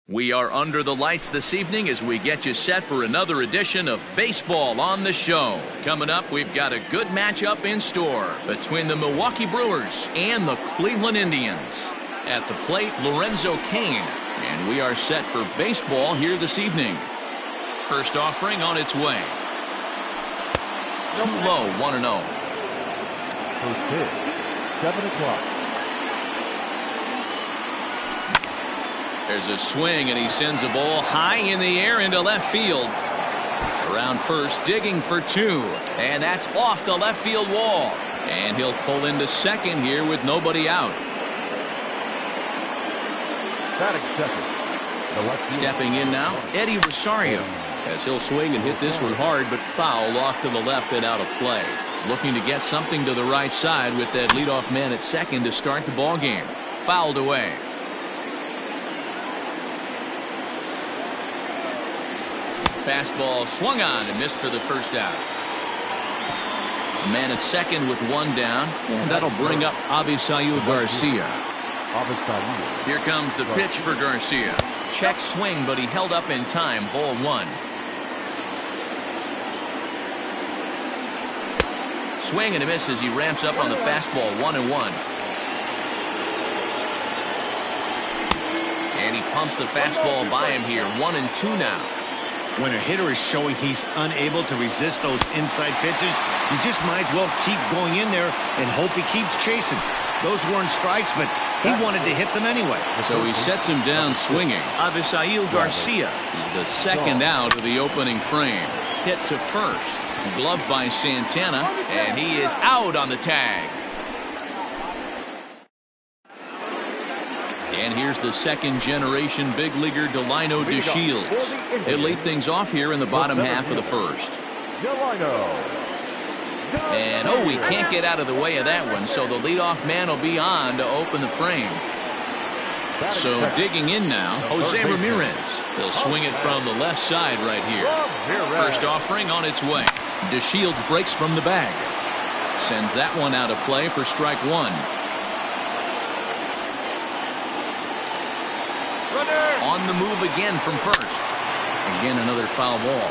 We are under the lights this evening as we get you set for another edition of Baseball on the Show. Coming up, we've got a good matchup in store between the Milwaukee Brewers and the Cleveland Indians. At the plate, Lorenzo Cain, and we are set for baseball here this evening. First offering on its way. Too low, 1-0. First pitch, 7 o'clock. There's a swing, and he sends a ball high in the air into left field. Around first, digging for two, and that's off the left field wall. And he'll pull into second here with nobody out. Batting second. The left Stepping in now, Eddie Rosario. As he'll swing and hit this one hard, but foul off to the left and out of play. Looking to get something to the right side with that leadoff man at second to start the ball game. Fouled away. Fastball swung on and missed for the first out. A man at second with one down, and that'll bring up Avisail Garcia. Here comes the pitch for Garcia. Check swing, but he held up in time. Ball one. Swing and a miss as he ramps up on the fastball. 1-1. And he pumps the fastball by him here. 1-2 now. When a hitter is showing he's unable to resist those inside pitches, you just might as well keep going in there and hope he keeps chasing. Those weren't strikes, but he wanted to hit them anyway. So he sets him down swinging. Avisail Garcia is the second out of the opening frame. Hit to first. Gloved by Santana, and he is out on the tag. And here's the second-generation big leaguer Delino DeShields. They lead things off here in the bottom half of the first. And oh, he can't get out of the way of that one, so the leadoff man will be on to open the frame. So digging in now, Jose Ramirez. He'll swing it from the left side right here. First offering on its way. DeShields breaks from the bag. Sends that one out of play for strike one. On the move again from first. Again, another foul ball.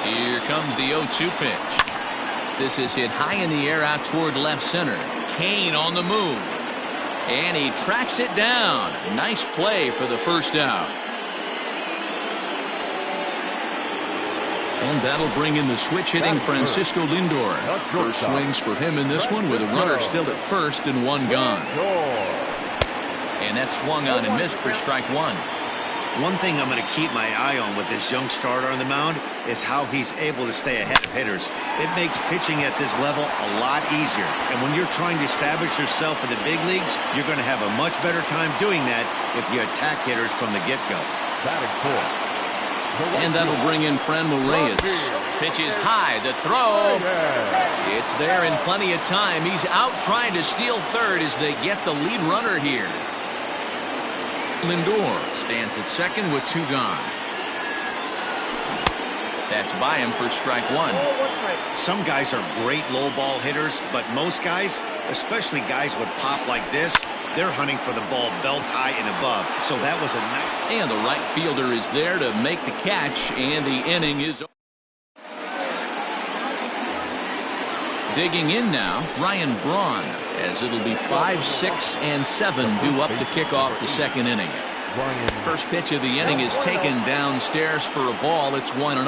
Here comes the 0-2 pitch. This is hit high in the air out toward left center. Cain on the move. And he tracks it down. Nice play for the first out. And that'll bring in the switch hitting Francisco Lindor. First swings for him in this one with a runner still at first and one gone. And that swung on and missed for strike one. One thing I'm going to keep my eye on with this young starter on the mound is how he's able to stay ahead of hitters. It makes pitching at this level a lot easier. And when you're trying to establish yourself in the big leagues, you're going to have a much better time doing that if you attack hitters from the get-go. And that'll bring in Franmil Reyes. Pitch is high. The throw. It's there in plenty of time. He's out trying to steal third as they get the lead runner here. Lindor stands at second with two gone. That's by him for strike one. Some guys are great low ball hitters, but most guys, especially guys with pop like this, they're hunting for the ball belt high and above. So that was a nice. And the right fielder is there to make the catch, and the inning is over. Digging in now, Ryan Braun, as it'll be 5, 6, and 7 due up to kick off the second inning. First pitch of the inning is taken downstairs for a ball. It's 1-0.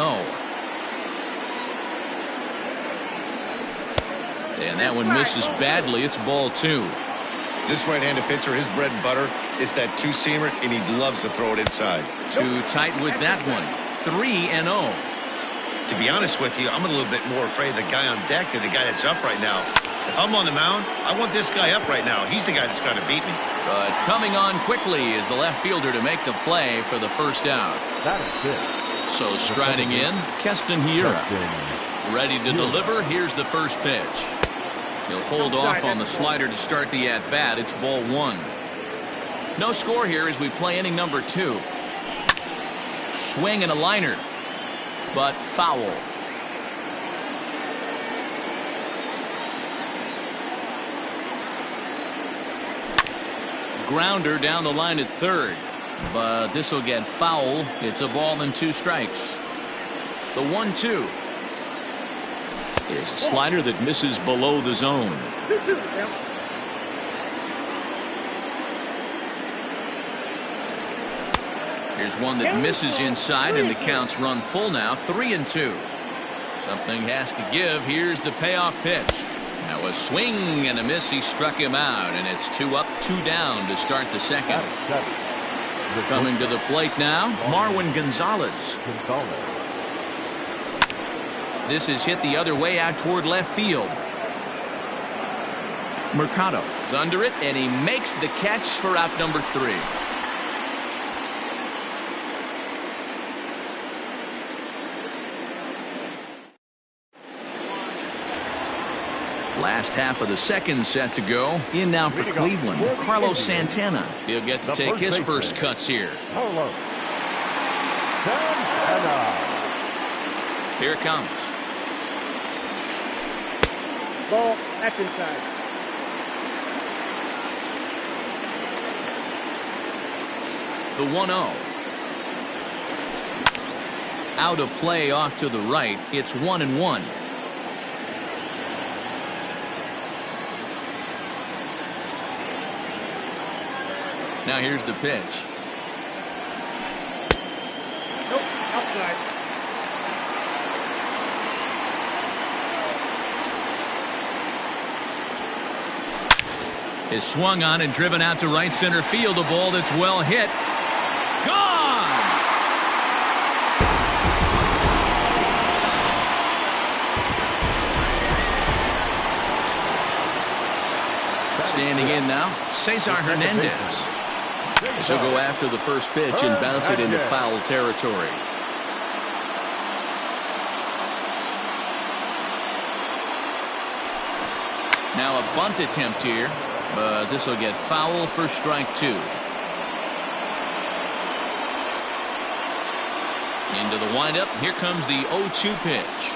And that one misses badly. It's ball two. This right-handed pitcher, his bread and butter is that two-seamer, and he loves to throw it inside. Too tight with that one. 3-0. To be honest with you, I'm a little bit more afraid of the guy on deck than the guy that's up right now. If I'm on the mound, I want this guy up right now. He's the guy that's got to beat me. But coming on quickly is the left fielder to make the play for the first out. So striding in, Keston Hiura. Ready to deliver. Here's the first pitch. He'll hold off on the slider to start the at-bat. It's ball one. No score here as we play inning number 2. Swing and a liner, but foul. grounder down the line at third. But this will get foul. It's a ball and 2 strikes. The 1-2 is a slider that misses below the zone. Here's one that misses inside, and the count's run full now, 3-2. Something has to give. Here's the payoff pitch. Now a swing and a miss. He struck him out, and it's 2 up, 2 down to start the second. Coming to the plate now, Marwin Gonzalez. This is hit the other way out toward left field. Mercado is under it, and he makes the catch for out number 3. Last half of the second set to go. In now for Cleveland, Carlos Santana. He'll get to take his first cuts here. Here it comes. Ball, that's inside. The 1-0. Out of play off to the right. It's 1-1. Now here's the pitch. Nope, outside. Is swung on and driven out to right center field. A ball that's well hit. Gone! Standing in now, Cesar Hernandez. This will go after the first pitch and bounce it into foul territory. Now a bunt attempt here, but this will get foul for strike 2. Into the windup. Here comes the 0-2 pitch.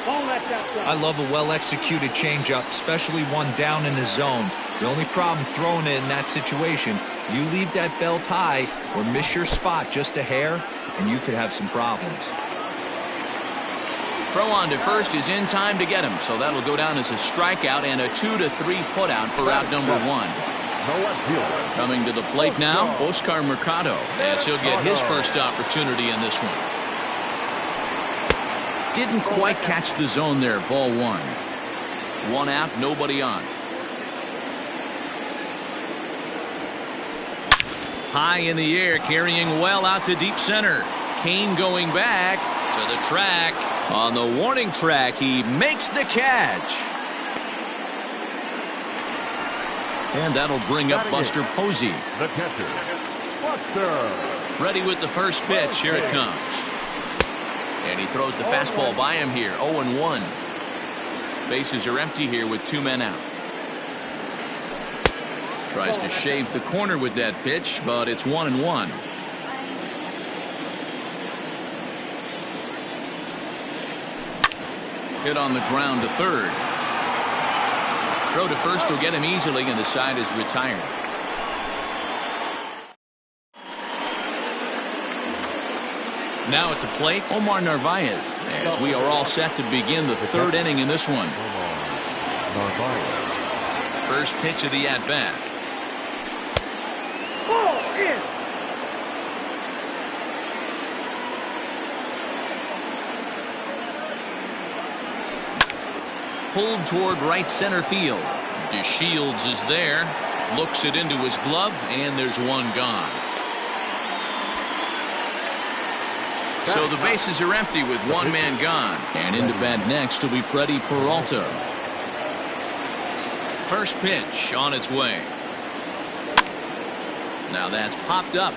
I love a well-executed changeup, especially one down in the zone. The only problem throwing it in that situation, you leave that belt high or miss your spot just a hair, and you could have some problems. Throw on to first is in time to get him, so that'll go down as a strikeout and a 2-3 putout for out number 1. Coming to the plate now, Oscar Mercado, as he'll get his first opportunity in this one. Didn't quite catch the zone there. Ball 1. 1 out, nobody on. High in the air, carrying well out to deep center. Kane going back to the track. On the warning track, he makes the catch. And that'll bring up Buster Posey. The catcher, Buster. Ready with the first pitch. Here it comes. And he throws the fastball by him here. 0-1. Bases are empty here with 2 men out. Tries to shave the corner with that pitch, but it's 1-1. Hit on the ground to third. Throw to first will get him easily, and the side is retired. Now at the plate, Omar Narvaez, as we are all set to begin the 3rd inning in this one. First pitch of the at-bat. Pulled toward right center field. DeShields is there, looks it into his glove, and there's one gone. So the bases are empty with 1 man gone. And into bat next will be Freddie Peralta. First pitch on its way. Now that's popped up.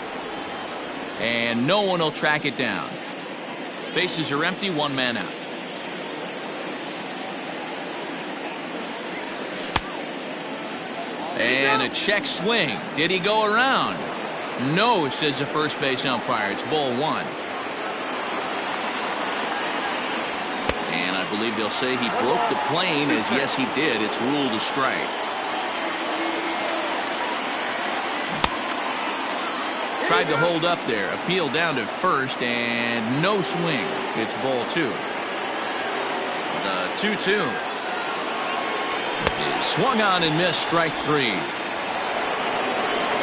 And no one will track it down. Bases are empty, 1 man out. And a check swing. Did he go around? No, says the first base umpire. It's ball 1. And I believe they'll say he broke the plane, as yes he did. It's ruled a strike. tried to hold up there. Appeal down to first, and no swing. It's ball 2. The 2-2. He swung on and missed, strike 3.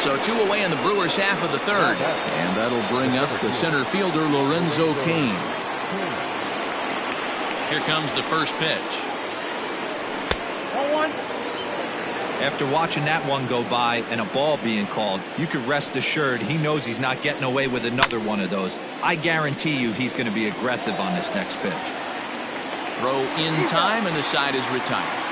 So 2 away in the Brewers' half of the third. And that'll bring up the center fielder, Lorenzo Cain. Here comes the first pitch. 1-1. After watching that one go by and a ball being called, you could rest assured he knows he's not getting away with another one of those. I guarantee you he's going to be aggressive on this next pitch. Throw in time, and the side is retired.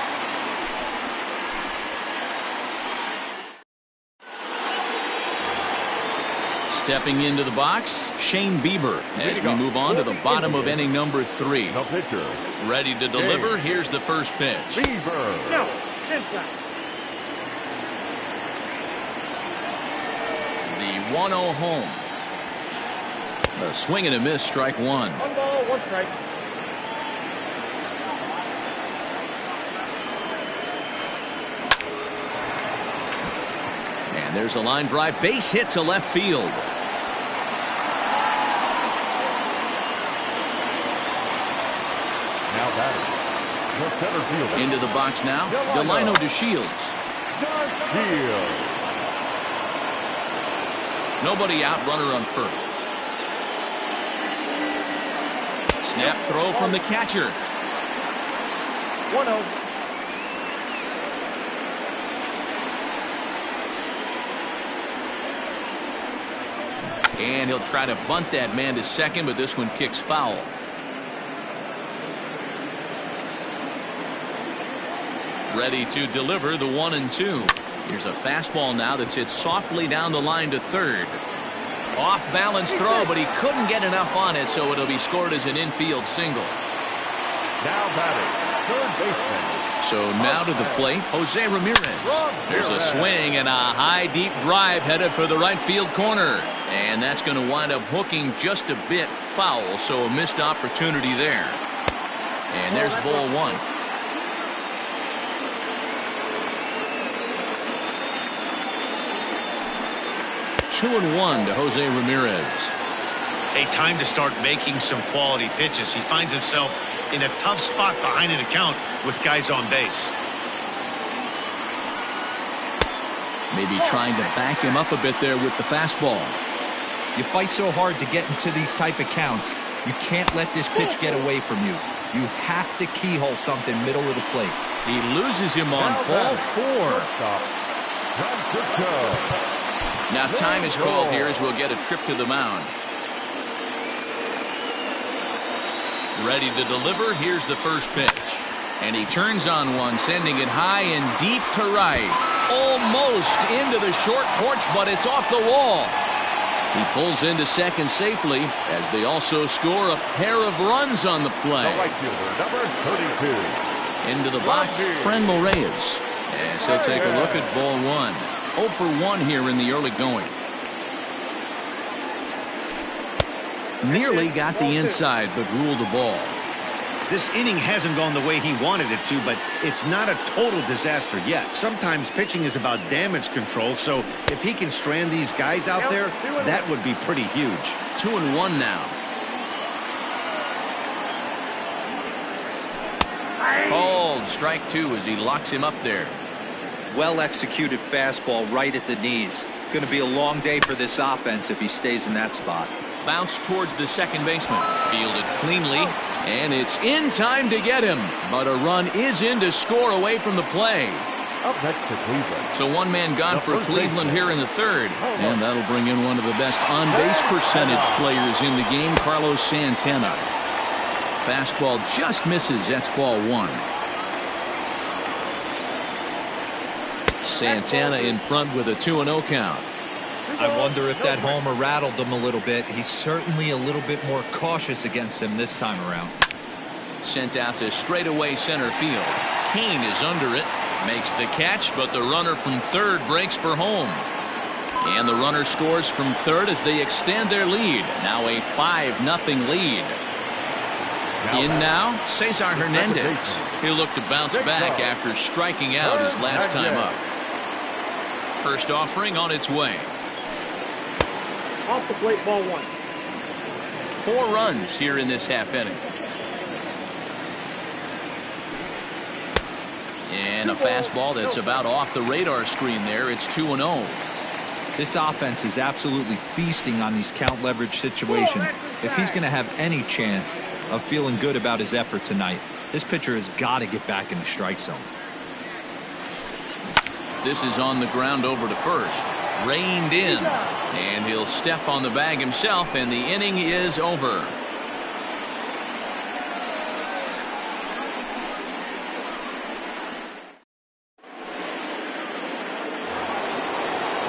Stepping into the box, Shane Bieber, as we move on to the bottom of inning number 3. The pitcher. Ready to deliver. Here's the first pitch. Bieber. No. Inside. The 1-0 home. A swing and a miss, strike 1. 1 ball, 1 strike. And there's a line drive, base hit to left field. Now batting. The center fielder. Into the box now, Delino DeShields. Shields. Nobody out, runner on first. Snap throw from the catcher. 1-0. And he'll try to bunt that man to second, but this one kicks foul. Ready to deliver the 1-2. Here's a fastball now that's hit softly down the line to third. Off balance throw, but he couldn't get enough on it, so it'll be scored as an infield single. Now batting. Third baseman. So now to the plate, Jose Ramirez. There's a swing and a high deep drive headed for the right field corner. And that's going to wind up hooking just a bit foul, so a missed opportunity there. And there's ball 1. 2-1 to Jose Ramirez. A time to start making some quality pitches. He finds himself in a tough spot behind an account with guys on base. Maybe trying to back him up a bit there with the fastball. You fight so hard to get into these type of counts. You can't let this pitch get away from you. You have to keyhole something middle of the plate. He loses him on ball 4. Now time is called here as we'll get a trip to the mound. Ready to deliver. Here's the first pitch. And he turns on one, sending it high and deep to right. Almost into the short porch, but it's off the wall. He pulls into second safely as they also score a pair of runs on the play. The right fielder, number 32. Into the box, Frenlo Reyes. As he'll take a look at ball 1. 0 for 1 here in the early going. Nearly got the inside, but ruled the ball. This inning hasn't gone the way he wanted it to, but it's not a total disaster yet. Sometimes pitching is about damage control, so if he can strand these guys out there, that would be pretty huge. 2-1 now. Called strike 2 as he locks him up there. Well executed fastball right at the knees. Going to be a long day for this offense if he stays in that spot. Bounce towards the second baseman. Fielded cleanly, and it's in time to get him. But a run is in to score away from the play. Up next for Cleveland. So one man gone for Cleveland here in the third. And that'll bring in one of the best on-base percentage players in the game, Carlos Santana. Fastball just misses. That's ball 1. Santana in front with a 2-0 count. I wonder if that homer rattled him a little bit. He's certainly a little bit more cautious against him this time around. Sent out to straightaway center field. Cain is under it. Makes the catch, but the runner from third breaks for home. And the runner scores from third as they extend their lead. Now a 5-0 lead. In now, Cesar Hernandez. He'll look to bounce back after striking out his last time up. First offering on its way. Off the plate, ball 1. 4 runs here in this half inning. And a fastball that's about off the radar screen there. It's 2-0. This offense is absolutely feasting on these count leverage situations. If he's going to have any chance of feeling good about his effort tonight, this pitcher has got to get back in the strike zone. This is on the ground over to first. Reined in. And he'll step on the bag himself, and the inning is over.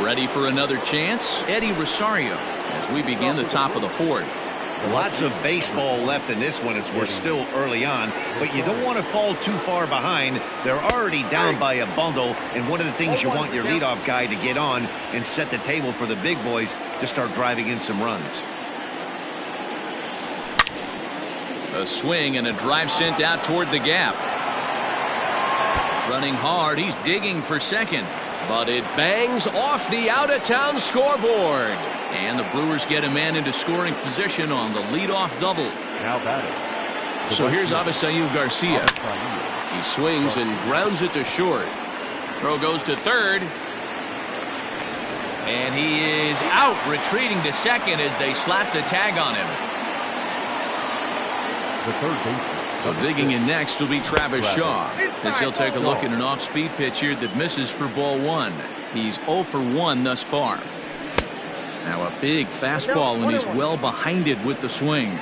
Ready for another chance? Eddie Rosario as we begin the top of the 4th. Lots of baseball left in this one as we're still early on, but you don't want to fall too far behind. They're already down by a bundle, and one of the things you want your leadoff guy to get on and set the table for the big boys to start driving in some runs. A swing and a drive sent out toward the gap. Running hard, he's digging for second, but it bangs off the out-of-town scoreboard. And the Brewers get a man into scoring position on the leadoff double. Now batting. So here's Avisail Garcia. He swings and grounds it to short. Throw goes to third. And he is out, retreating to second as they slap the tag on him. The third baseman. So digging in next will be Travis Shaw, as he'll take a look at an off-speed pitch here that misses for ball 1. He's 0 for 1 thus far. Now a big fastball, and he's well behind it with the swing.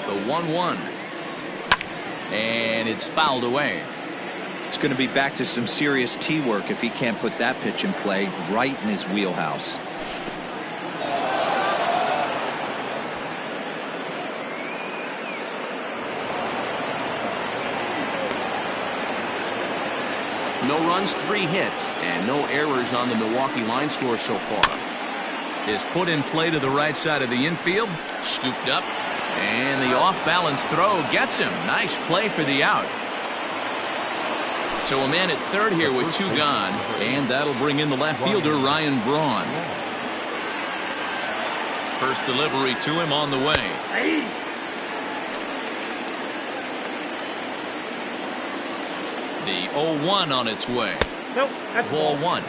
The 1-1. And it's fouled away. It's going to be back to some serious tee work if he can't put that pitch in play right in his wheelhouse. No runs, 3 hits, and no errors on the Milwaukee line score so far. Is put in play to the right side of the infield, scooped up, and the off-balance throw gets him. Nice play for the out. So a man at third here with 2 gone, and that'll bring in the left fielder, Ryan Braun. First delivery to him on the way. The 0-1 on its way. Nope, that's ball 1.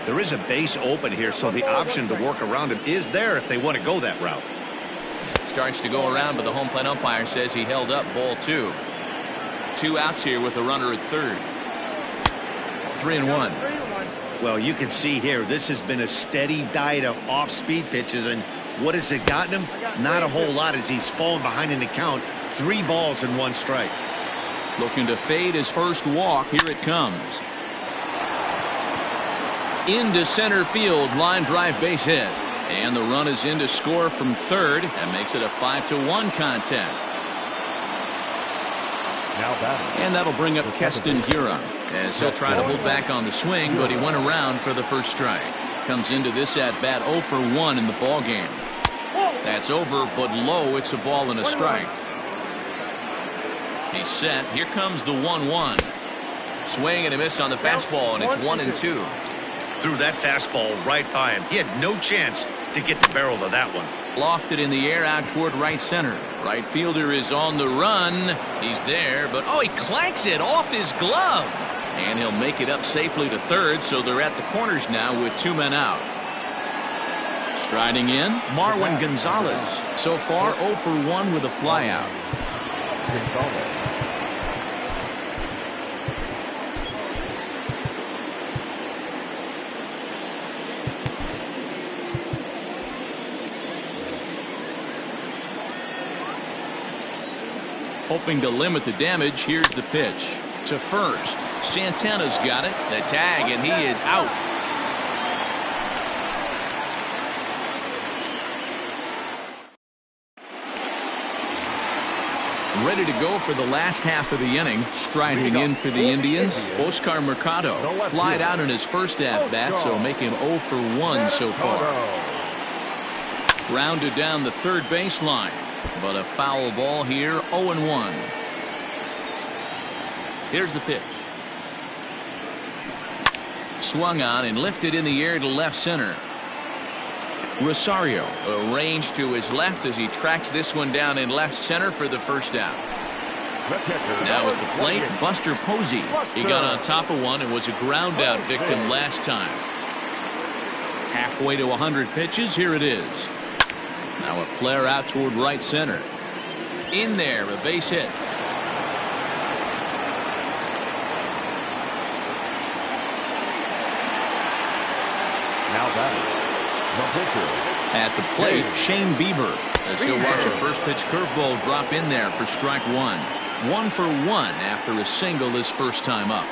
There is a base open here, so the option to work around him is there if they want to go that route. Starts to go around, but the home plate umpire says he held up ball 2. 2 outs here with a runner at third. 3-1. Well, you can see here, this has been a steady diet of off-speed pitches, and what has it gotten him? Not a whole lot as he's fallen behind in the count. 3 balls and 1 strike. Looking to fade his first walk. Here it comes. Into center field, line drive base hit. And the run is in to score from third. That makes it a 5-1 contest. Now batting. And that'll bring up Keston Hiura, as he'll try to hold back on the swing, but he went around for the first strike. Comes into this at-bat 0 for 1 in the ball game. That's over, but low. It's a ball and a strike. He's set. Here comes the 1-1. Swing and a miss on the fastball, and it's 1-2. Threw that fastball right by him. He had no chance to get the barrel of that one. Lofted in the air out toward right center. Right fielder is on the run. He's there, but he clanks it off his glove. And he'll make it up safely to third, so they're at the corners now with 2 men out. Striding in, Marwin Gonzalez. So far 0 for 1 with a flyout. Hoping to limit the damage, here's the pitch. To first. Santana's got it. The tag, and he is out. Ready to go for the last half of the inning. Striding in for the Indians, Oscar Mercado. Flied out in his first at-bat, so make him 0 for 1 so far. Rounded down the third baseline. But a foul ball here, 0-1. Here's the pitch. Swung on and lifted in the air to left center. Rosario arranged to his left as he tracks this one down in left center for the first out. Now at the plate, Buster Posey. He got on top of one and was a ground out victim last time. Halfway to 100 pitches, here it is. Now a flare out toward right center. In there, a base hit. Now batting, the pitcher. At the plate, Shane Bieber. As he'll watch a first pitch curveball drop in there for strike one. 1 for 1 after a single his first time up.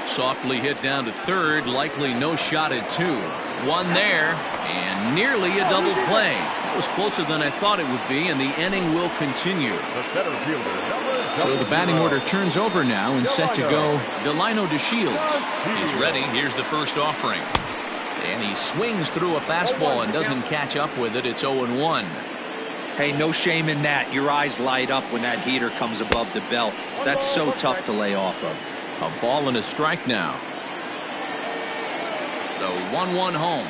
Softly hit down to third, likely no shot at 2. One there, and nearly a double play. It was closer than I thought it would be, and the inning will continue. So the batting order turns over now and set to go Delino DeShields. He's ready. Here's the first offering. And he swings through a fastball and doesn't catch up with it. It's 0-1. Hey, no shame in that. Your eyes light up when that heater comes above the belt. That's so tough to lay off of. A ball and a strike now. The 1-1 home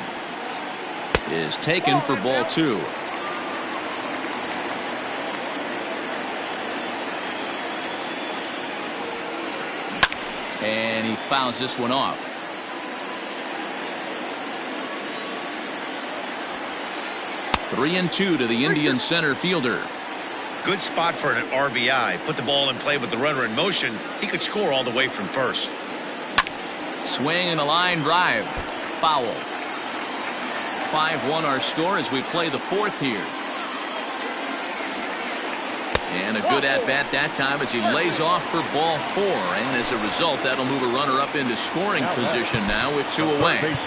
is taken for ball 2. And he fouls this one off. Three and 2 to the Indian center fielder. Good spot for an RBI. Put the ball in play with the runner in motion. He could score all the way from first. Swing and a line drive. Foul. 5-1 our score as we play the 4th here. And a good at-bat that time as he lays off for ball 4. And as a result, that'll move a runner up into scoring position now with 2 away.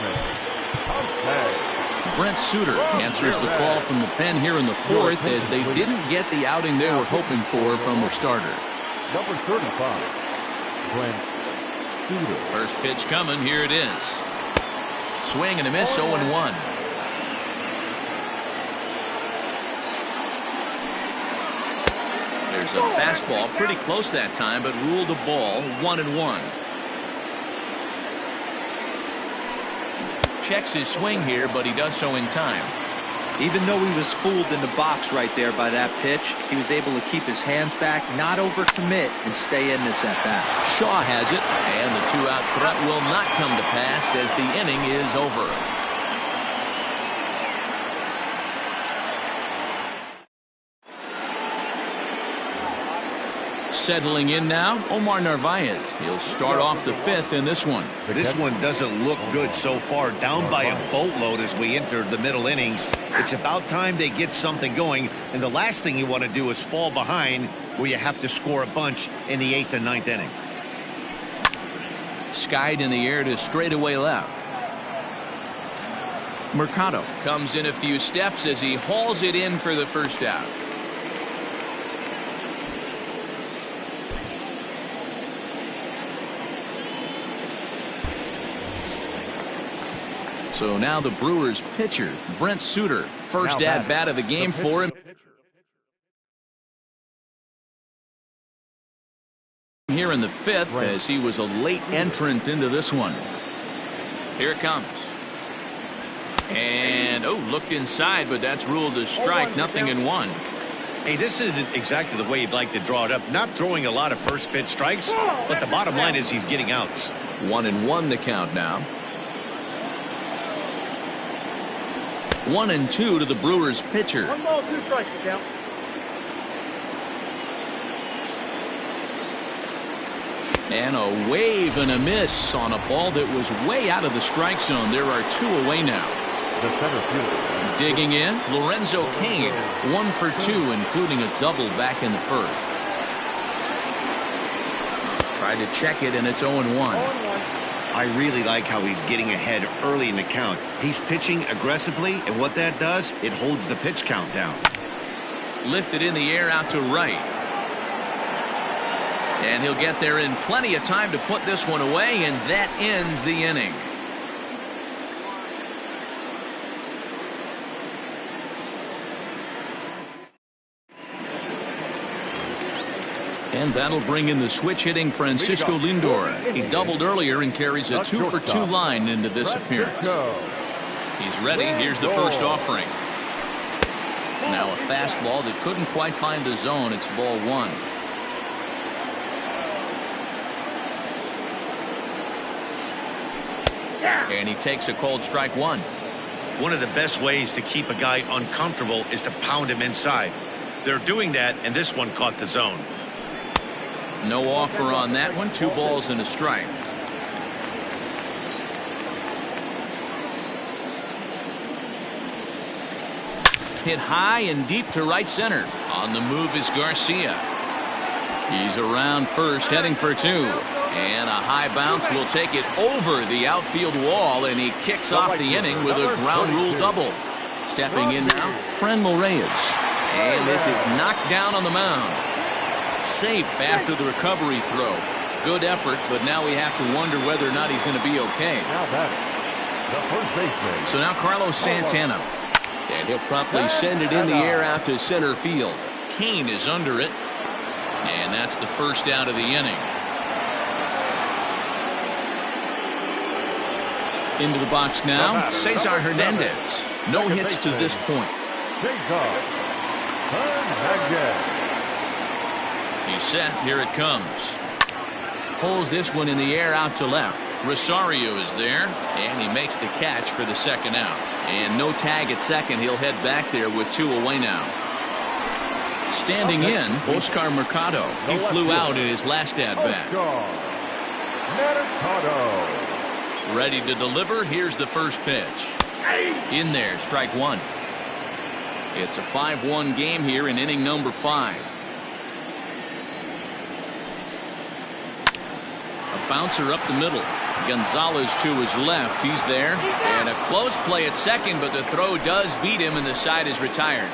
Brent Suter answers the call from the pen here in the 4th as they didn't get the outing they were hoping for from their starter. Number 35, Brent Suter. First pitch coming. Here it is. Swing and a miss. 0-1. There's a fastball pretty close that time, but ruled a ball. 1-1. Checks his swing here, but he does so in time. Even though he was fooled in the box right there by that pitch, he was able to keep his hands back, not overcommit, and stay in this at-bat. Shaw has it, and the 2-out threat will not come to pass as the inning is over. Settling in now, Omar Narvaez. He'll start off the 5th in this one. This one doesn't look good so far. Down by a boatload as we enter the middle innings. It's about time they get something going. And the last thing you want to do is fall behind where you have to score a bunch in the 8th and 9th inning. Skied in the air to straightaway left. Mercado comes in a few steps as he hauls it in for the first out. So now the Brewers pitcher, Brent Suter, first at-bat of the game for him. Here in the 5th as he was a late entrant into this one. Here it comes. And, looked inside, but that's ruled a strike. Nothing in 1. Hey, this isn't exactly the way you'd like to draw it up. Not throwing a lot of first pitch strikes, but the bottom line is he's getting outs. 1-1 the count now. 1-2 to the Brewers pitcher. 1 ball, 2 strikes to count. And a wave and a miss on a ball that was way out of the strike zone. There are 2 away now. The center fielder. Digging in, Lorenzo Cain. 1 for 2, including a double back in the 1st. Tried to check it, and it's 0-1. I really like how he's getting ahead early in the count. He's pitching aggressively, and what that does, it holds the pitch count down. Lifted in the air out to right. And he'll get there in plenty of time to put this one away, and that ends the inning. And that'll bring in the switch-hitting Francisco Lindor. He doubled earlier and carries a 2 for 2 line into this appearance. He's ready. Here's the first offering. Now a fastball that couldn't quite find the zone. It's ball one. And he takes a called strike one. One of the best ways to keep a guy uncomfortable is to pound him inside. They're doing that, and this one caught the zone. No offer on that one. 2 balls and a strike. Hit high and deep to right center. On the move is Garcia. He's around first, heading for 2. And a high bounce will take it over the outfield wall, and he kicks off the inning with a ground rule double. Stepping in now, Franmil Reyes. And this is knocked down on the mound. Safe after the recovery throw. Good effort, but now we have to wonder whether or not he's going to be okay. Now batting, the first baseman. So now Carlos Santana. And he'll promptly send it in the air out to center field. Kane is under it. And that's the first out of the inning. Into the box now, Cesar Hernandez. No hits to this point. He's set. Here it comes. Pulls this one in the air out to left. Rosario is there, and he makes the catch for the second out. And no tag at second. He'll head back there with 2 away now. Standing in, Oscar Mercado. He flew out in his last at-bat. Ready to deliver. Here's the first pitch. In there, strike one. It's a 5-1 game here in inning number 5. A bouncer up the middle. Gonzalez to his left. He's there. And a close play at second, but the throw does beat him, and the side is retired.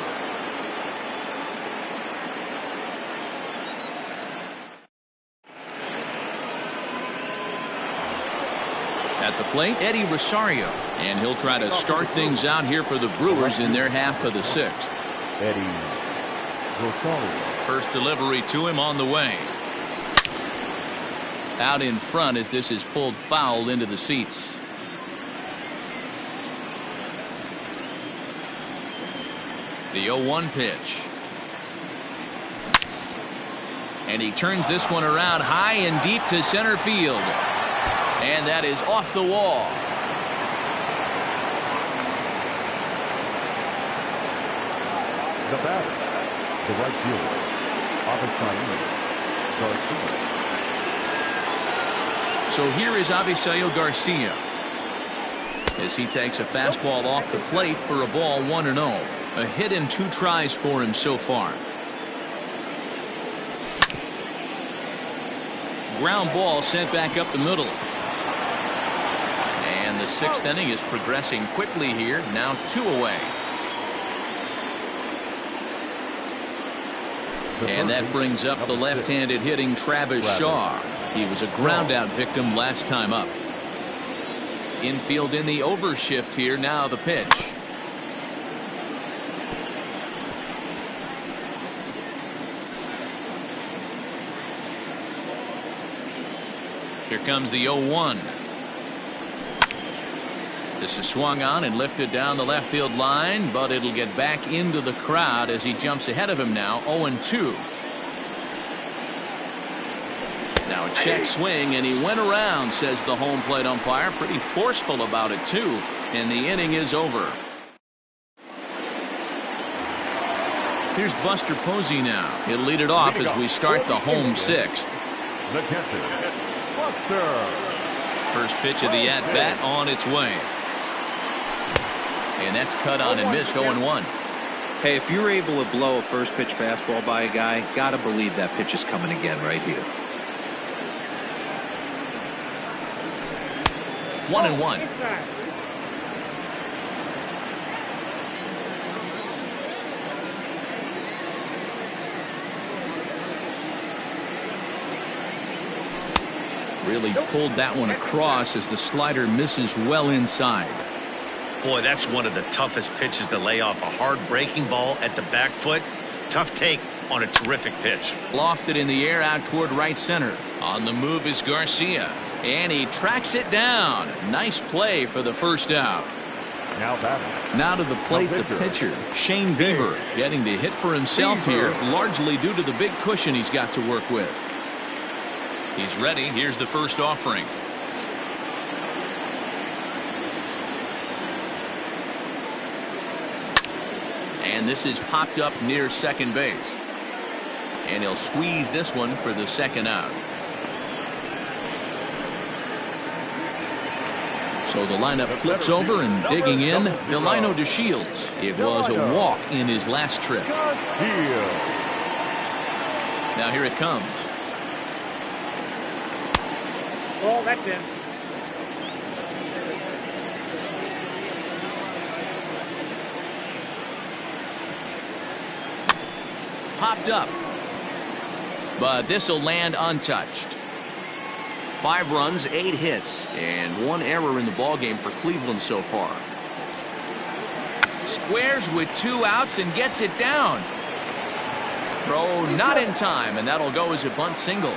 At the plate, Eddie Rosario. And he'll try to start things out here for the Brewers in their half of the 6th. Eddie Rosario. First delivery to him on the way. Out in front as this is pulled foul into the seats. The 0-1 pitch. And he turns this one around high and deep to center field. And that is off the wall. The batter, the right fielder, Avisail Garcia. So here is Avisail Garcia as he takes a fastball off the plate for a ball 1-0. A hit in 2 tries for him so far. Ground ball sent back up the middle. And the 6th inning is progressing quickly here. Now 2 away. And that brings up the left-handed hitting Travis Shaw. He was a ground-out victim last time up. Infield in the overshift here. Now the pitch. Here comes the 0-1. This is swung on and lifted down the left field line, but it'll get back into the crowd as he jumps ahead of him now. 0-2. Now a check swing, and he went around, says the home plate umpire. Pretty forceful about it, too. And the inning is over. Here's Buster Posey now. He'll lead it off as we start the home 6th. The catcher, Buster. First pitch of the at-bat on its way. And that's cut on and missed. 0-1. Hey, if you're able to blow a first pitch fastball by a guy, gotta believe that pitch is coming again right here. 1-1. Really pulled that one across as the slider misses well inside. Boy, that's one of the toughest pitches to lay off. A hard breaking ball at the back foot. Tough take on a terrific pitch. Lofted in the air out toward right center. On the move is Garcia. And he tracks it down. Nice play for the first out. Now to the plate, the pitcher, Shane Bieber, getting to hit for himself here, largely due to the big cushion he's got to work with. He's ready. Here's the first offering. And this is popped up near second base. And he'll squeeze this one for the second out. So the lineup flips over, and digging in, Delino DeShields. It was a walk in his last trip. Now here it comes. Ball, that's in. Popped up. But this will land untouched. 5 runs, 8 hits, and 1 error in the ballgame for Cleveland so far. Squares with 2 outs and gets it down. Throw not in time, and that'll go as a bunt single.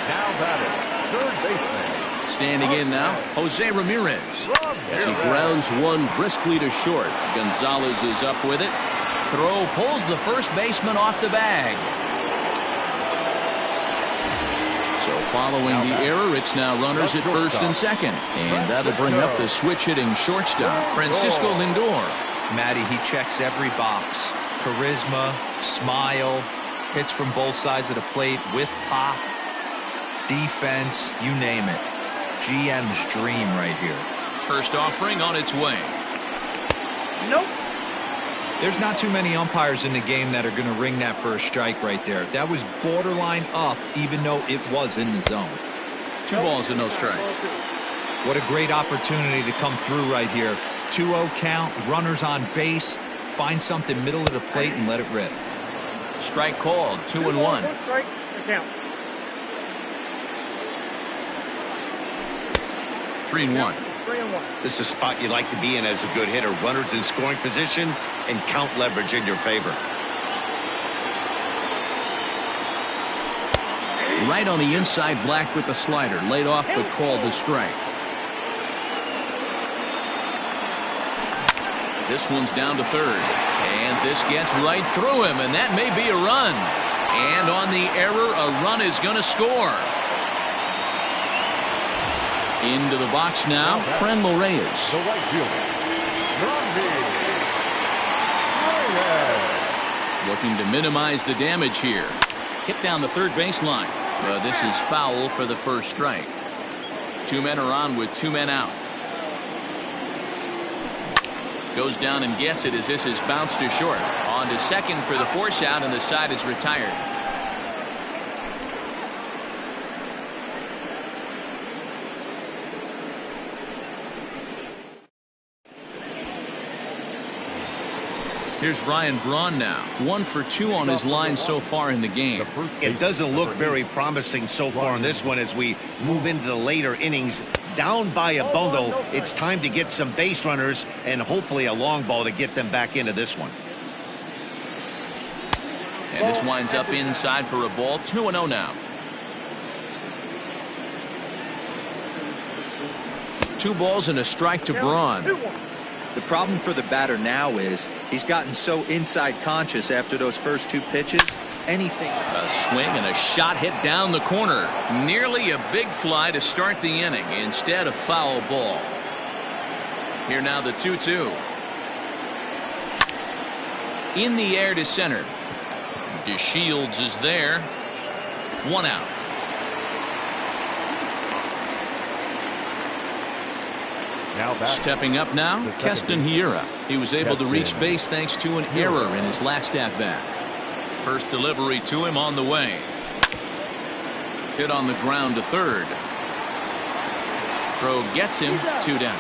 Now batting, third baseman. Standing in now, Jose Ramirez. As he grounds one briskly to short. Gonzalez is up with it. Throw pulls the first baseman off the bag. So following the error, it's now runners at first and second. And that'll bring up the switch-hitting shortstop, Francisco Lindor. Matty, he checks every box. Charisma, smile, hits from both sides of the plate with pop, defense, you name it. GM's dream right here. First offering on its way. Nope. There's not too many umpires in the game that are going to ring that first strike right there. That was borderline up, even though it was in the zone. 2 balls and no strikes. What a great opportunity to come through right here. 2-0 count, runners on base, find something middle of the plate and let it rip. Strike called, 2-1. 1 strike, count. 3-1. 3-1. This is a spot you like to be in as a good hitter. Runners in scoring position and count leverage in your favor. Right on the inside, Black with the slider. Laid off but called the strike. This one's down to third. And this gets right through him, and that may be a run. And on the error, a run is going to score. Into the box now, Franmil Reyes. The right fielder, Looking to minimize the damage here. Hit down the third baseline. But this is foul for the first strike. 2 men are on with 2 men out. Goes down and gets it as this is bounced to short. On to second for the force out, and the side is retired. Here's Ryan Braun now. 1 for 2 on his line so far in the game. It doesn't look very promising so far in this one as we move into the later innings. Down by a bundle, it's time to get some base runners and hopefully a long ball to get them back into this one. And this winds up inside for a ball. 2-0 now. 2 balls and a strike to Braun. The problem for the batter now is he's gotten so inside conscious after those first 2 pitches. Anything. A swing and a shot hit down the corner. Nearly a big fly to start the inning. Instead, a foul ball. Here now the 2-2. In the air to center. DeShields is there. 1 out. Stepping up now, Keston Hiura. He was able to reach base thanks to an error in his last at-bat. First delivery to him on the way. Hit on the ground to third. Throw gets him, 2 down.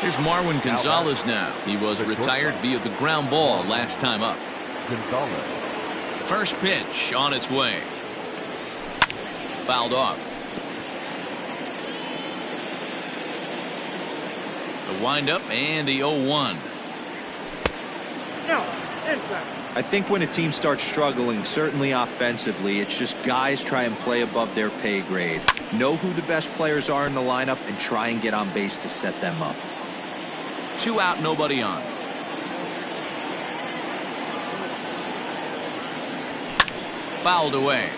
Here's Marwin Gonzalez now. He was retired via the ground ball last time up. First pitch on its way. Fouled off. The windup and the 0-1. Inside. I think when a team starts struggling, certainly offensively, it's just guys try and play above their pay grade. Know who the best players are in the lineup and try and get on base to set them up. 2 out, nobody on. Fouled away.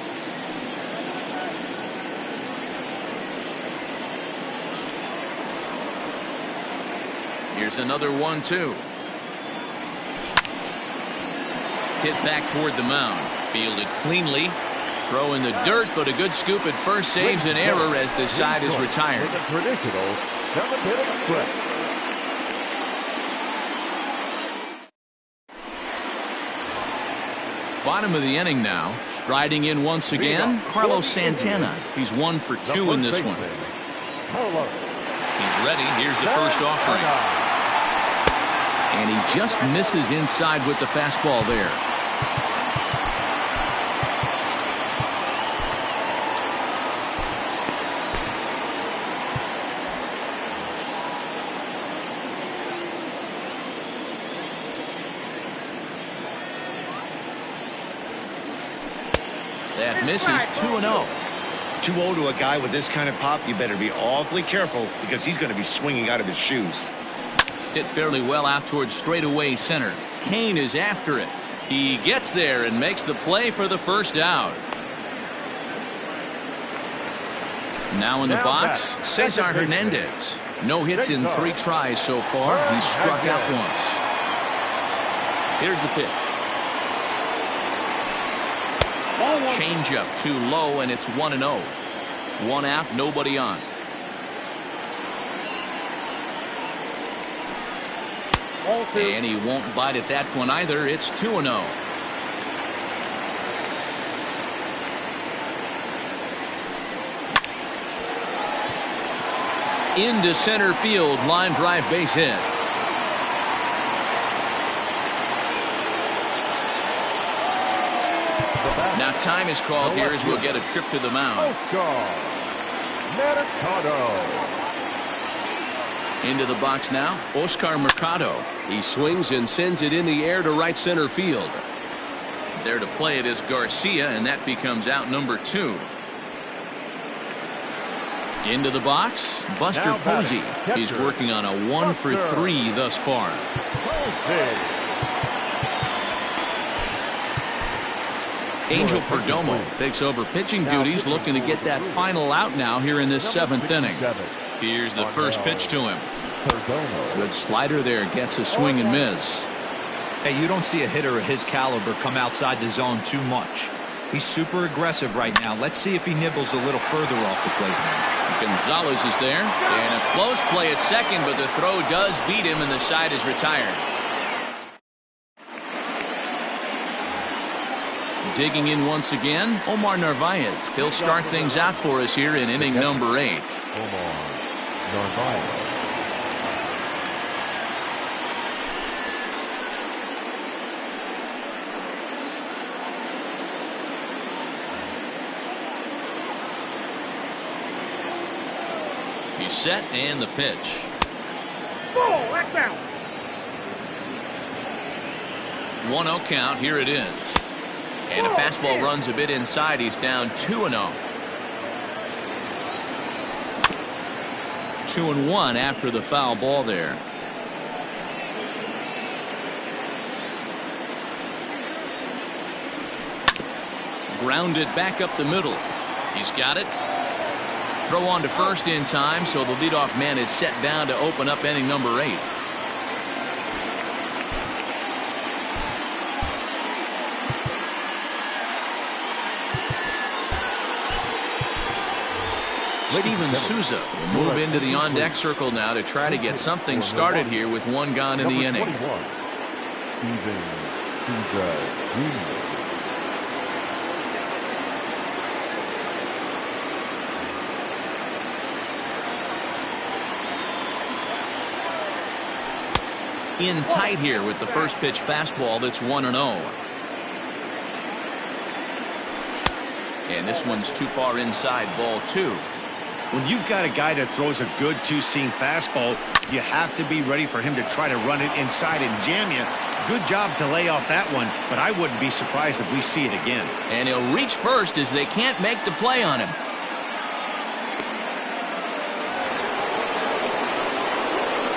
Here's another 1-2. Hit back toward the mound. Fielded cleanly. Throw in the dirt, but a good scoop at first saves an error as the side is retired. With a traditional 7th-inning stretch. Bottom of the inning now. Striding in once again, Carlos Santana. He's 1 for 2 in this one. He's ready. Here's the first offering. And he just misses inside with the fastball there. That misses 2-0. 2-0 to a guy with this kind of pop, you better be awfully careful because he's going to be swinging out of his shoes. Hit fairly well out towards straightaway center. Kane is after it. He gets there and makes the play for the first out. Now in the box, Cesar Hernandez. No hits in 3 tries so far. He's struck out once. Here's the pitch. Changeup too low, and it's 1-0. 1 out, nobody on. And he won't bite at that one either. It's 2-0. Into center field, line drive, base hit. Now time is called here as we'll get a trip to the mound. Into the box now, Oscar Mercado. He swings and sends it in the air to right center field. There to play it is Garcia, and that becomes out number 2. Into the box, Buster Posey. He's working on a 1 for 3 thus far. Angel Perdomo takes over pitching duties, looking to get that final out now here in this 7th inning. Here's the first pitch to him. Good slider there, gets a swing and miss. Hey, you don't see a hitter of his caliber come outside the zone too much. He's super aggressive right now. Let's see if he nibbles a little further off the plate. Gonzalez is there, and a close play at second, but the throw does beat him, and the side is retired. Digging in once again, Omar Narvaez. He'll start things out for us here in inning number 8. Omar Narvaez. He's set, and the pitch. Ball, that's out. 1-0 count. Here it is. And a fastball runs a bit inside. He's down 2-0. 2-1 after the foul ball there. Grounded back up the middle. He's got it. Throw on to first in time, so the leadoff man is set down to open up inning number 8. Steven Souza will move into the on-deck circle now to try to get something started here with 1 gone in the inning. Steven Souza Jr. In tight here with the first pitch fastball that's 1-0. And this one's too far inside, ball 2. When you've got a guy that throws a good two-seam fastball, you have to be ready for him to try to run it inside and jam you. Good job to lay off that one, but I wouldn't be surprised if we see it again. And he'll reach first as they can't make the play on him.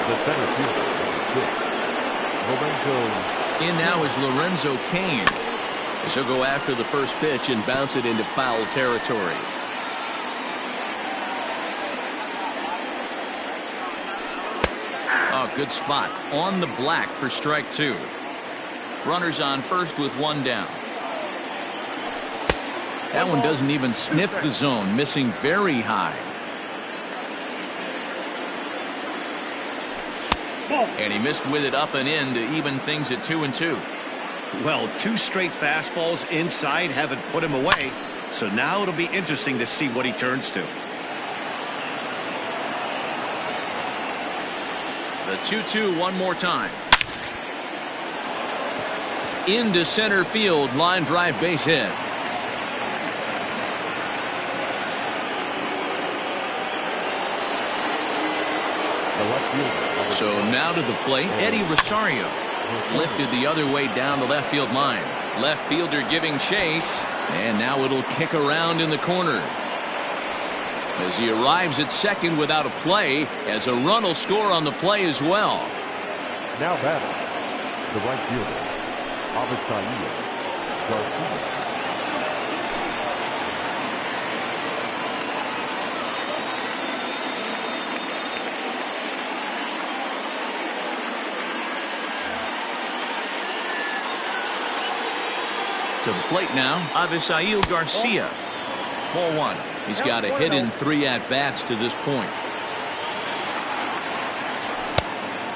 The center fielder, Lorenzo. In now is Lorenzo Cain, as he'll go after the first pitch and bounce it into foul territory. Oh, good spot on the black for strike two. Runners on first with one down. That one doesn't even sniff the zone, missing very high. And he missed with it up and in to even things at 2-2. Well, two straight fastballs inside haven't put him away, so now it'll be interesting to see what he turns to. The 2-2 one more time. Into center field, line drive base hit. So now to the plate, Eddie Rosario. Lifted the other way down the left field line. Left fielder giving chase, and now it'll kick around in the corner. As he arrives at second without a play, as a run will score on the play as well. Now batting, the right fielder, Garcia. To the plate now, Avisail Garcia. Ball one. He's got a hit in 3 at-bats to this point.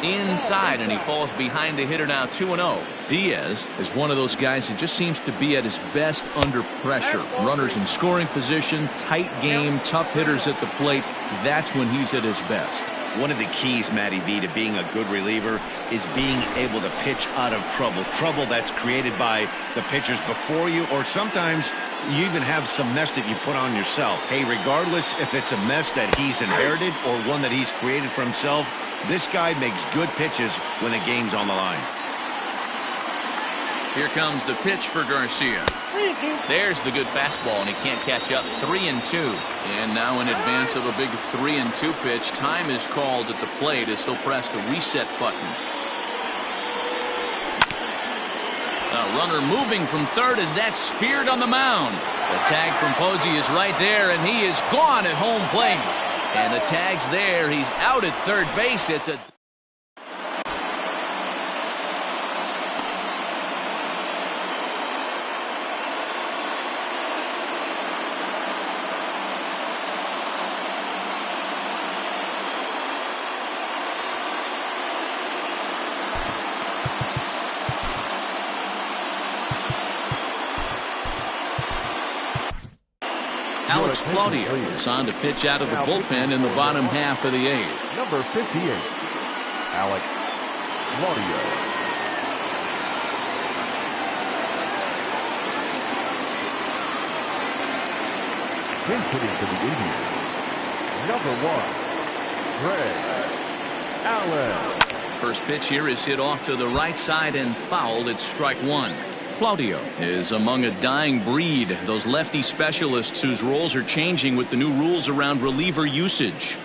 Inside, and he falls behind the hitter now 2-0. Diaz is one of those guys that just seems to be at his best under pressure. Runners in scoring position, tight game, tough hitters at the plate. That's when he's at his best. One of the keys, Matty V, to being a good reliever is being able to pitch out of trouble. Trouble that's created by the pitchers before you, or sometimes you even have some mess that you put on yourself. Hey, regardless if it's a mess that he's inherited or one that he's created for himself, this guy makes good pitches when the game's on the line. Here comes the pitch for Garcia. There's the good fastball, and he can't catch up. 3-2. And now in advance of a big 3-2 pitch, time is called at the plate as he'll press the reset button. A runner moving from third as that's speared on the mound. The tag from Posey is right there, and he is gone at home plate. And the tag's there. He's out at third base. It's a... Alex Claudio is on to pitch out of the bullpen in the bottom half of the 8th. Number 58, Alex Claudio. Hitting to the Indians, number 1, Greg Allen. First pitch here is hit off to the right side and fouled. It's strike one. Claudio is among a dying breed, those lefty specialists whose roles are changing with the new rules around reliever usage.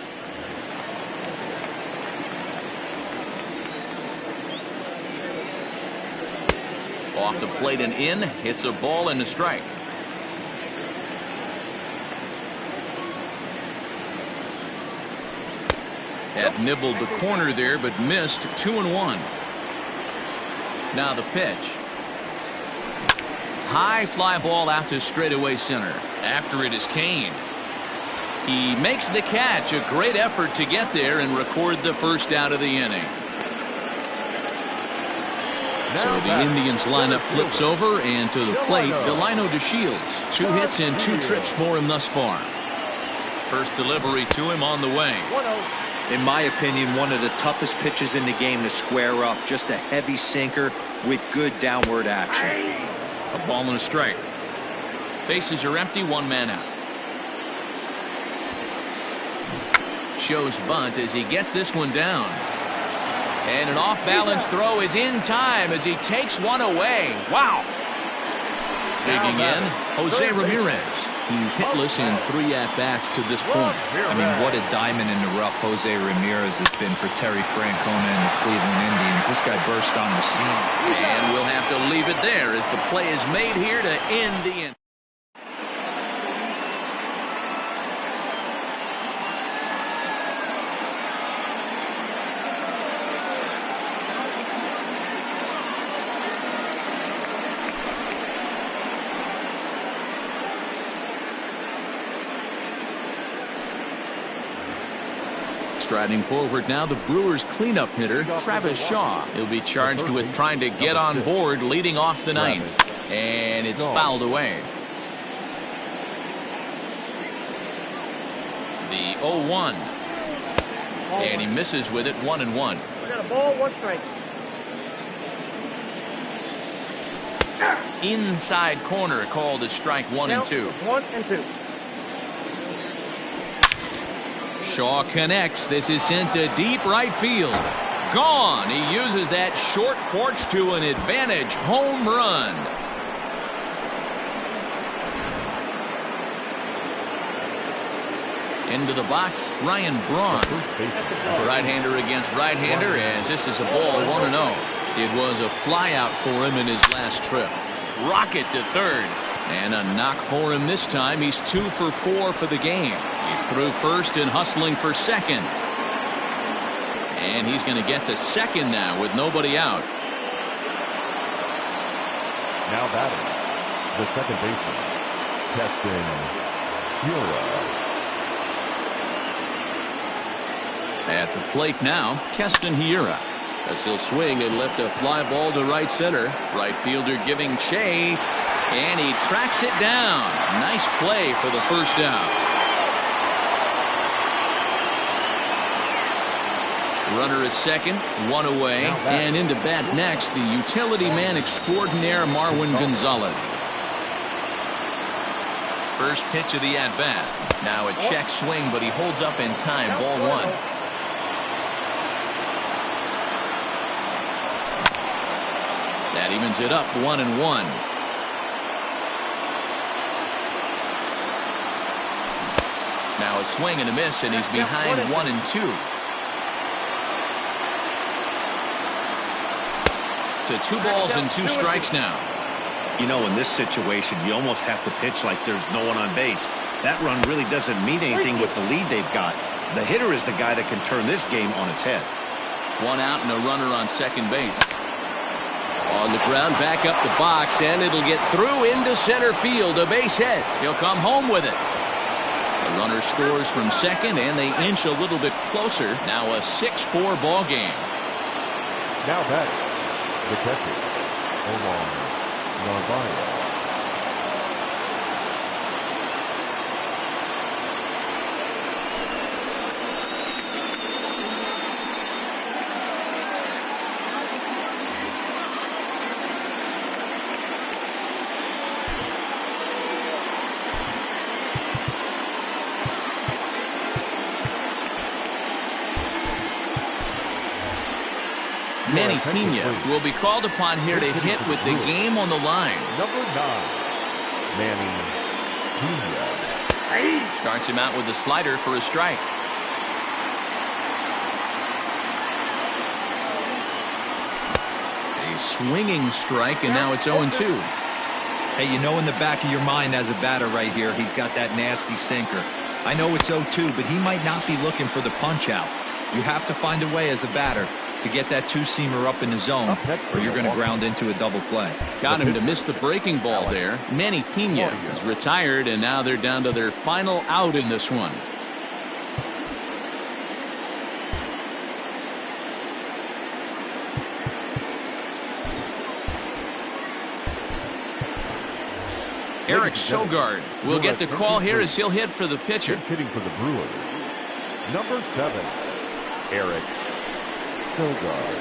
Off the plate and in, hits a ball and a strike. Had nibbled the corner there, but missed. 2-1. Now the pitch. High fly ball out to straightaway center. After it is Cain. He makes the catch. A great effort to get there and record the first out of the inning. So the Indians lineup flips over, and to the plate, Delino DeShields. 2 hits and 2 trips for him thus far. First delivery to him on the way. In my opinion, one of the toughest pitches in the game to square up. Just a heavy sinker with good downward action. A ball and a strike. Bases are empty, 1 man out. shows bunt as he gets this one down. And an off-balance throw is in time as he takes one away. Wow. Digging in, Jose Ramirez. He's hitless in 3 at-bats to this point. I mean, what a diamond in the rough Jose Ramirez has been for Terry Francona and the Cleveland Indians. This guy burst on the scene. And we'll have to leave it there as the play is made here to end the inning. Striding forward now, the Brewers' cleanup hitter, Travis Shaw. He'll be charged with trying to get on board leading off the ninth. And it's fouled away. The 0-1. And he misses with it, 1-1. We got a ball, 1 strike. Inside corner called a strike, 1-2. 1-2. Shaw connects. This is sent to deep right field. Gone. He uses that short porch to an advantage home run. Into the box, Ryan Braun. Right-hander against right-hander as this is a ball 1-0. It was a flyout for him in his last trip. Rocket to third. And a knock for him this time. He's 2 for 4 for the game. He's through first and hustling for second. And he's going to get to second now with nobody out. Now batting, the second baseman, KSL AuRa. At the plate now, KSL AuRa. As he'll swing and lift a fly ball to right center. Right fielder giving chase. And he tracks it down. Nice play for the first down. Runner at second, 1 away. And into bat next, the utility man extraordinaire, Marwin Gonzalez. First pitch of the at-bat. Now a check swing, but he holds up in time. Ball 1. That evens it up, 1-1. Now a swing and a miss, and he's behind 1-2. To 2 balls and 2 strikes now. You know, in this situation, you almost have to pitch like there's no one on base. That run really doesn't mean anything with the lead they've got. The hitter is the guy that can turn this game on its head. 1 out and a runner on second base. On the ground, back up the box, and it'll get through into center field. A base hit. He'll come home with it. The runner scores from second, and they inch a little bit closer. Now a 6-4 ball game. Now batting, the catcher, Omar Narvaez. Manny Pena will be called upon here to hit with the game on the line. Number 9, Manny Pena. Starts him out with a slider for a strike. A swinging strike, and now it's 0-2. Hey, you know in the back of your mind as a batter right here, he's got that nasty sinker. I know it's 0-2, but he might not be looking for the punch-out. You have to find a way as a batter to get that 2-seamer up in the zone, or you're going to ground into a double play. Got him to miss the breaking ball there. Manny Pena is retired, and now they're down to their final out in this one. Eric Sogard will get the call here as he'll hit for the pitcher. Hitting for the Brewers, number 7, Eric Sogard.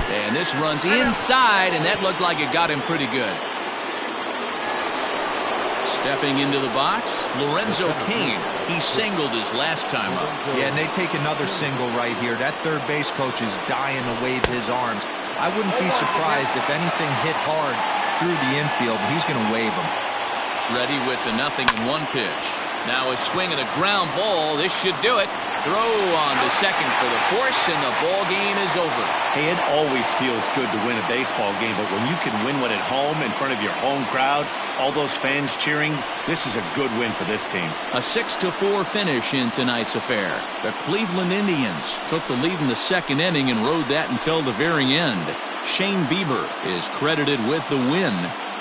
And this runs inside, and that looked like it got him pretty good. Stepping into the box, Lorenzo Cain. He singled his last time up. Yeah, and they take another single right here. That third base coach is dying to wave his arms. I wouldn't be surprised if anything hit hard through the infield. He's going to wave them. Ready with the 0-1 pitch. Now a swing and a ground ball. This should do it. Throw on to second for the force, and the ball game is over. Hey, it always feels good to win a baseball game, but when you can win one at home in front of your home crowd, all those fans cheering, this is a good win for this team. A 6-4 finish in tonight's affair. The Cleveland Indians took the lead in the second inning and rode that until the very end. Shane Bieber is credited with the win.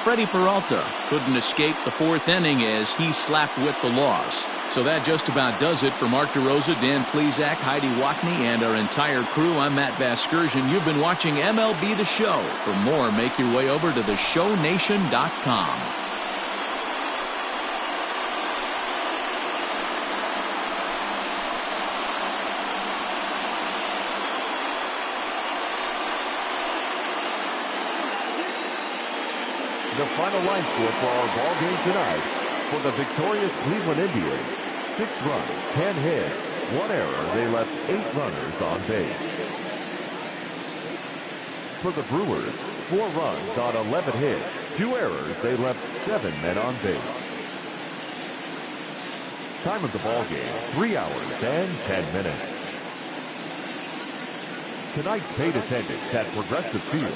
Freddie Peralta couldn't escape the fourth inning as he slapped with the loss. So that just about does it for Mark DeRosa, Dan Plesac, Heidi Wackney, and our entire crew. I'm Matt Vasgersian. You've been watching MLB The Show. For more, make your way over to theshownation.com. The final line score for our ball game tonight: for the victorious Cleveland Indians, 6 runs, 10 hits, 1 error. They left 8 runners on base. For the Brewers, 4 runs on 11 hits, 2 errors. They left 7 men on base. Time of the ball game: 3 hours and 10 minutes. Tonight's paid attendance at Progressive Field,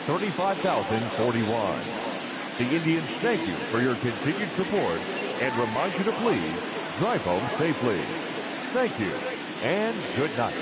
35,041. The Indians thank you for your continued support and remind you to please drive home safely. Thank you and good night.